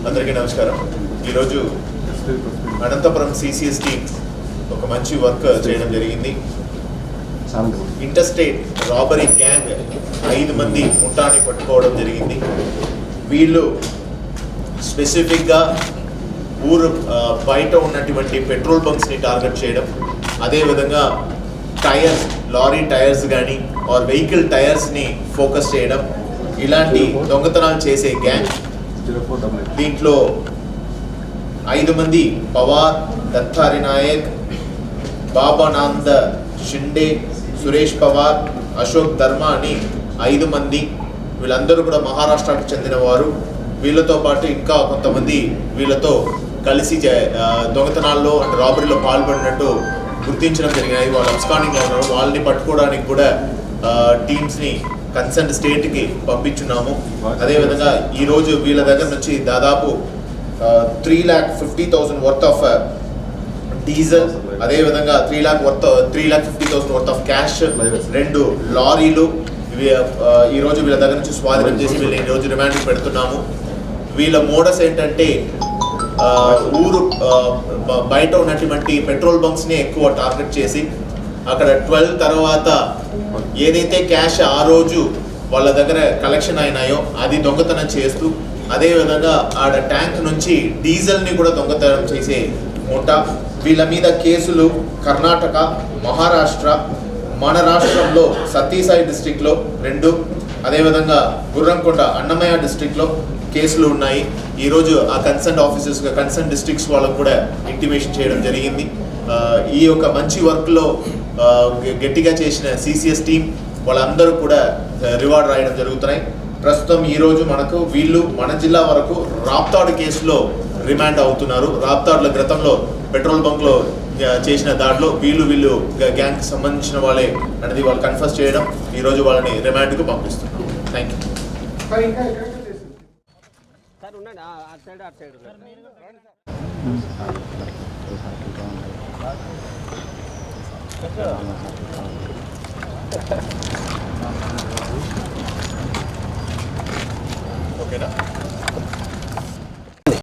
అందరికీ నమస్కారం. ఈరోజు అనంతపురం సిసిఎస్ టీమ్ ఒక మంచి వర్క్ చేయడం జరిగింది. ఇంటర్స్టేట్ రాబరీ గ్యాంగ్ 5 మంది ముఠాని పట్టుకోవడం జరిగింది. వీళ్ళు స్పెసిఫిక్గా ఊరు బయట ఉన్నటువంటి పెట్రోల్ బంక్స్ని టార్గెట్ చేయడం, అదేవిధంగా టైర్స్, లారీ టైర్స్ కానీ ఆర్ వెహికల్ టైర్స్ని ఫోకస్ చేయడం, ఇలాంటి దొంగతనాలు చేసే గ్యాంగ్. దీంట్లో 5 మంది పవార్, దత్తారి నాయక్, బాబానంద షిండే, సురేష్ పవార్, అశోక్ ధర్మ అని 5 మంది. వీళ్ళందరూ కూడా మహారాష్ట్రకు చెందినవారు. వీళ్ళతో పాటు ఇంకా కొంతమంది వీళ్ళతో కలిసి దొంగతనాల్లో అంటే రాబరీలో పాల్పడినట్టు గుర్తించడం జరిగినాయి. వాళ్ళు అబ్స్కాండింగ్లో ఉన్నారు. వాళ్ళని పట్టుకోవడానికి కూడా టీమ్స్ని కన్సర్న్ స్టేట్కి పంపించున్నాము. అదేవిధంగా ఈరోజు వీళ్ళ దగ్గర నుంచి దాదాపు 3,50,000 వర్త్ ఆఫ్ డీజిల్, అదేవిధంగా 3,50,000 వర్త్ ఆఫ్ క్యాష్, 2 లారీలు ఈరోజు వీళ్ళ దగ్గర నుంచి స్వాధీనం చేసి వీళ్ళని ఈరోజు రిమాండ్కి పెడుతున్నాము. వీళ్ళ మోడస్ ఏంటంటే ఊరు బయట ఉన్నటువంటి పెట్రోల్ బంక్స్ని ఎక్కువ టార్గెట్ చేసి అక్కడ 12 తర్వాత ఏదైతే క్యాష్ ఆ రోజు వాళ్ళ దగ్గర కలెక్షన్ అయినాయో అది దొంగతనం చేస్తూ, అదేవిధంగా ఆడ ట్యాంక్ నుంచి డీజిల్ని కూడా దొంగతనం చేసే ముఠా. వీళ్ళ మీద కేసులు కర్ణాటక, మహారాష్ట్ర, మన రాష్ట్రంలో సత్యసాయి డిస్ట్రిక్ట్లో 2, అదేవిధంగా గుర్రంకొండ అన్నమయ్య డిస్ట్రిక్ట్లో కేసులు ఉన్నాయి. ఈరోజు ఆ కన్సర్న్ ఆఫీసర్స్, కన్సర్న్ డిస్ట్రిక్ట్స్ వాళ్ళకు కూడా ఇంటిమేషన్ చేయడం జరిగింది. ఈ యొక్క మంచి వర్క్లో గట్టిగా చేసిన సిసిఎస్ టీం వాళ్ళందరూ కూడా రివార్డ్ రాయడం జరుగుతున్నాయి. ప్రస్తుతం ఈరోజు మనకు వీళ్ళు మన జిల్లా వరకు రాప్తాడు కేసులో రిమాండ్ అవుతున్నారు. రాప్తాడులో గతంలో పెట్రోల్ బంక్లో చేసిన దాడిలో వీళ్ళు గ్యాంగ్కి సంబంధించిన వాళ్ళే అనేది వాళ్ళు కన్ఫర్మ్ చేయడం, ఈరోజు వాళ్ళని రిమాండ్కు పంపిస్తున్నారు. Thank you. ఓకేనా?